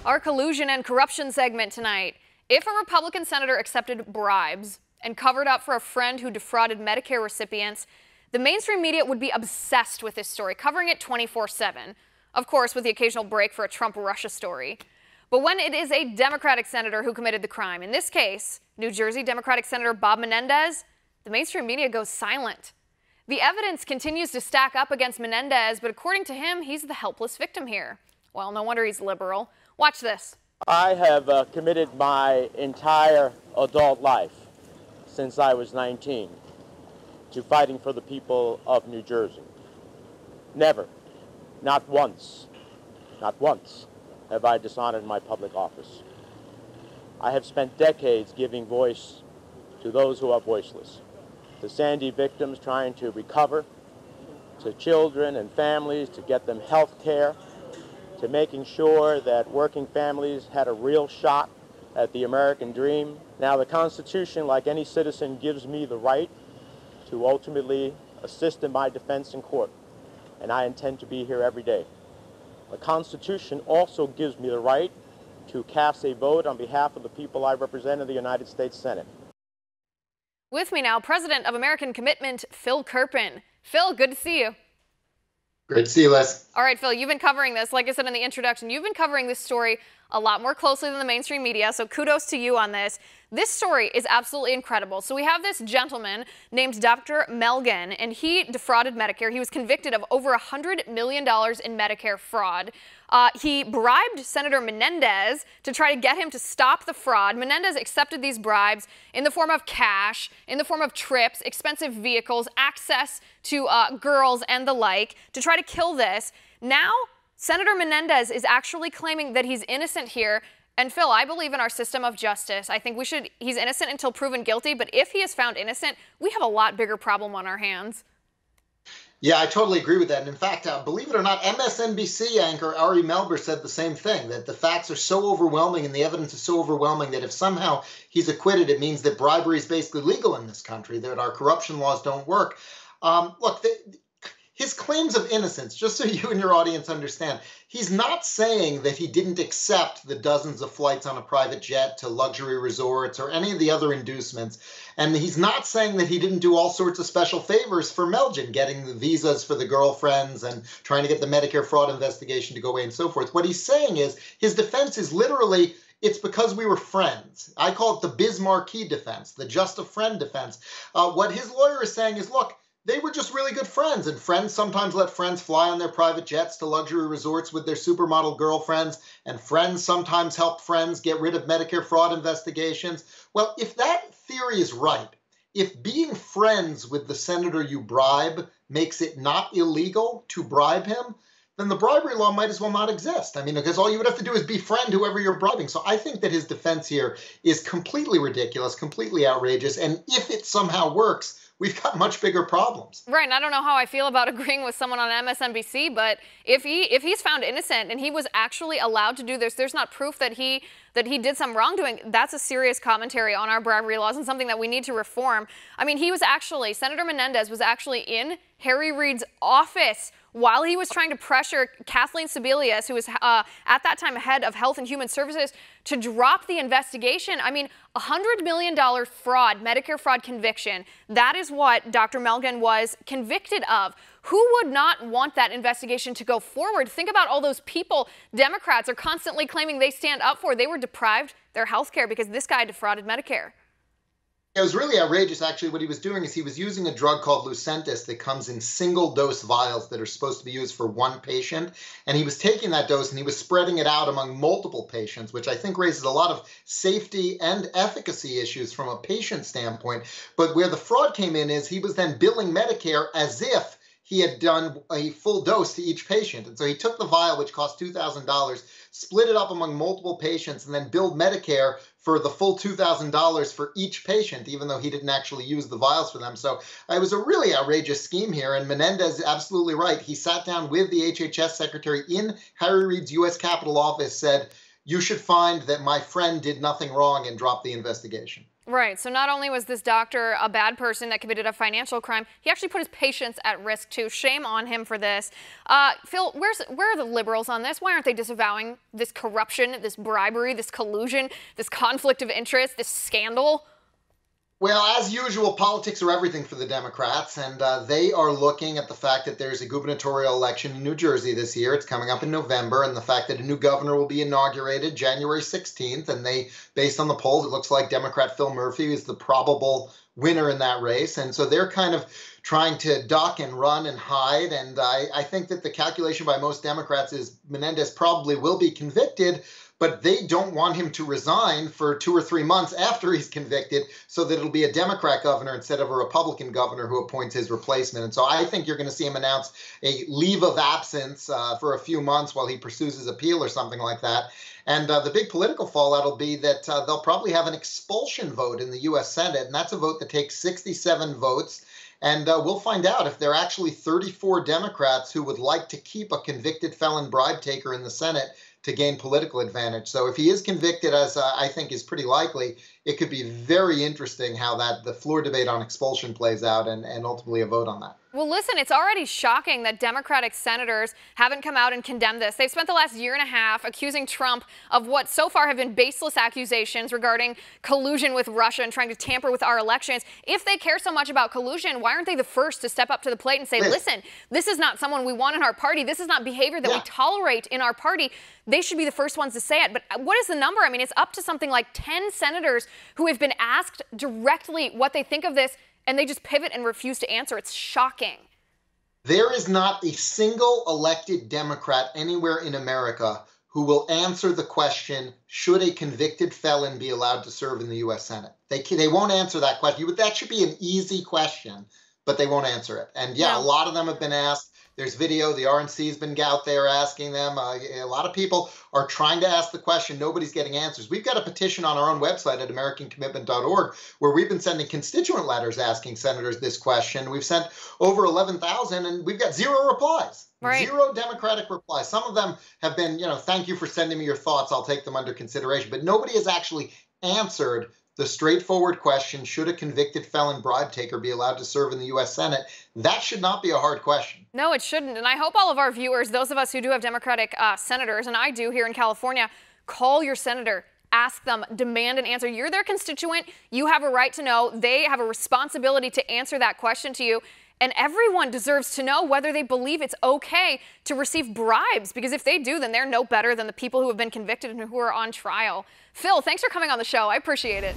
Our collusion and corruption segment tonight. If a Republican senator accepted bribes and covered up for a friend who defrauded Medicare recipients, the mainstream media would be obsessed with this story, covering it 24/7. Of course, with the occasional break for a Trump-Russia story. But when it is a Democratic senator who committed the crime, in this case, New Jersey Democratic Senator Bob Menendez, the mainstream media goes silent. The evidence continues to stack up against Menendez, but according to him, he's the helpless victim here. Well, no wonder he's liberal. Watch this. I have committed my entire adult life, since I was 19, to fighting for the people of New Jersey. Never, not once, have I dishonored my public office. I have spent decades giving voice to those who are voiceless, to Sandy victims trying to recover, to children and families to get them health care, to making sure that working families had a real shot at the American dream. Now, the Constitution, like any citizen, gives me the right to ultimately assist in my defense in court, and I intend to be here every day. The Constitution also gives me the right to cast a vote on behalf of the people I represent in the United States Senate. With me now, President of American Commitment, Phil Kerpen. Phil, good to see you. Great to see you, Les. All right, Phil, you've been covering this, like I said in the introduction, you've been covering this story a lot more closely than the mainstream media, so kudos to you on this. This story is absolutely incredible. So we have this gentleman named Dr. Melgen, and he defrauded Medicare. He was convicted of over $100 million in Medicare fraud. He bribed Senator Menendez to try to get him to stop the fraud. Menendez accepted these bribes in the form of cash, in the form of trips, expensive vehicles, access to girls and the like, to try to kill this. Now, Senator Menendez is actually claiming that he's innocent here. And Phil, I believe in our system of justice. I think he's innocent until proven guilty. But if he is found innocent, we have a lot bigger problem on our hands. Yeah, I totally agree with that. And in fact, believe it or not, MSNBC anchor Ari Melber said the same thing, that the facts are so overwhelming and the evidence is so overwhelming that if somehow he's acquitted, it means that bribery is basically legal in this country, that our corruption laws don't work. Look, his claims of innocence, just so you and your audience understand, he's not saying that he didn't accept the dozens of flights on a private jet to luxury resorts or any of the other inducements. And he's not saying that he didn't do all sorts of special favors for Melgen, getting the visas for the girlfriends and trying to get the Medicare fraud investigation to go away and so forth. What he's saying is his defense is literally, it's because we were friends. I call it the Bismarcky defense, the just a friend defense. What his lawyer is saying is, look, they were just really good friends, and friends sometimes let friends fly on their private jets to luxury resorts with their supermodel girlfriends, and friends sometimes help friends get rid of Medicare fraud investigations. Well, if that theory is right, if being friends with the senator you bribe makes it not illegal to bribe him, then the bribery law might as well not exist. I mean, because all you would have to do is befriend whoever you're bribing. So I think that his defense here is completely ridiculous, completely outrageous, and if it somehow works, we've got much bigger problems. Right, and I don't know how I feel about agreeing with someone on MSNBC, but if he's found innocent and he was actually allowed to do this, there's not proof that he did some wrongdoing. That's a serious commentary on our bribery laws and something that we need to reform. I mean, Senator Menendez was actually in Harry Reid's office while he was trying to pressure Kathleen Sebelius, who was at that time head of Health and Human Services, to drop the investigation. I mean, $100 million fraud, Medicare fraud conviction, that is what Dr. Melgen was convicted of. Who would not want that investigation to go forward? Think about all those people Democrats are constantly claiming they stand up for. They were deprived their health care because this guy defrauded Medicare. It was really outrageous, actually. What he was doing is he was using a drug called Lucentis that comes in single-dose vials that are supposed to be used for one patient. And he was taking that dose and he was spreading it out among multiple patients, which I think raises a lot of safety and efficacy issues from a patient standpoint. But where the fraud came in is he was then billing Medicare as if he had done a full dose to each patient. And so he took the vial, which cost $2,000, split it up among multiple patients, and then billed Medicare for the full $2,000 for each patient, even though he didn't actually use the vials for them. So it was a really outrageous scheme here, and Menendez is absolutely right. He sat down with the HHS secretary in Harry Reid's U.S. Capitol office, said, you should find that my friend did nothing wrong, and dropped the investigation. Right. So not only was this doctor a bad person that committed a financial crime, he actually put his patients at risk too. Shame on him for this. Phil, where are the liberals on this? Why aren't they disavowing this corruption, this bribery, this collusion, this conflict of interest, this scandal? Well, as usual, politics are everything for the Democrats, and they are looking at the fact that there's a gubernatorial election in New Jersey this year. It's coming up in November, and the fact that a new governor will be inaugurated January 16th. And they, based on the polls, it looks like Democrat Phil Murphy is the probable winner in that race. And so they're kind of trying to duck and run and hide. And I think that the calculation by most Democrats is Menendez probably will be convicted, but they don't want him to resign for 2 or 3 months after he's convicted so that it'll be a Democrat governor instead of a Republican governor who appoints his replacement. And so I think you're going to see him announce a leave of absence for a few months while he pursues his appeal or something like that. And the big political fallout will be that they'll probably have an expulsion vote in the U.S. Senate, and that's a vote that takes 67 votes. And we'll find out if there are actually 34 Democrats who would like to keep a convicted felon bribe taker in the Senate to gain political advantage. So if he is convicted, as I think is pretty likely, it could be very interesting how the floor debate on expulsion plays out and ultimately a vote on that. Well, listen, it's already shocking that Democratic senators haven't come out and condemned this. They've spent the last year and a half accusing Trump of what so far have been baseless accusations regarding collusion with Russia and trying to tamper with our elections. If they care so much about collusion, why aren't they the first to step up to the plate and say, listen, this is not someone we want in our party. This is not behavior that we tolerate in our party. They should be the first ones to say it. But what is the number? I mean, it's up to something like 10 senators who have been asked directly what they think of this, and they just pivot and refuse to answer. It's shocking. There is not a single elected Democrat anywhere in America who will answer the question, should a convicted felon be allowed to serve in the U.S. Senate? They won't answer that question. That should be an easy question, but they won't answer it. And yeah, a lot of them have been asked. There's video. The RNC has been out there asking them. A lot of people are trying to ask the question. Nobody's getting answers. We've got a petition on our own website at AmericanCommitment.org where we've been sending constituent letters asking senators this question. We've sent over 11,000 and we've got 0 replies. Right. 0 Democratic replies. Some of them have been, thank you for sending me your thoughts. I'll take them under consideration. But nobody has actually answered the straightforward question, should a convicted felon bribe taker be allowed to serve in the U.S. Senate? That should not be a hard question. No, it shouldn't. And I hope all of our viewers, those of us who do have Democratic senators, and I do here in California, call your senator. Ask them, demand an answer. You're their constituent. You have a right to know. They have a responsibility to answer that question to you. And everyone deserves to know whether they believe it's okay to receive bribes, because if they do, then they're no better than the people who have been convicted and who are on trial. Phil, thanks for coming on the show. I appreciate it.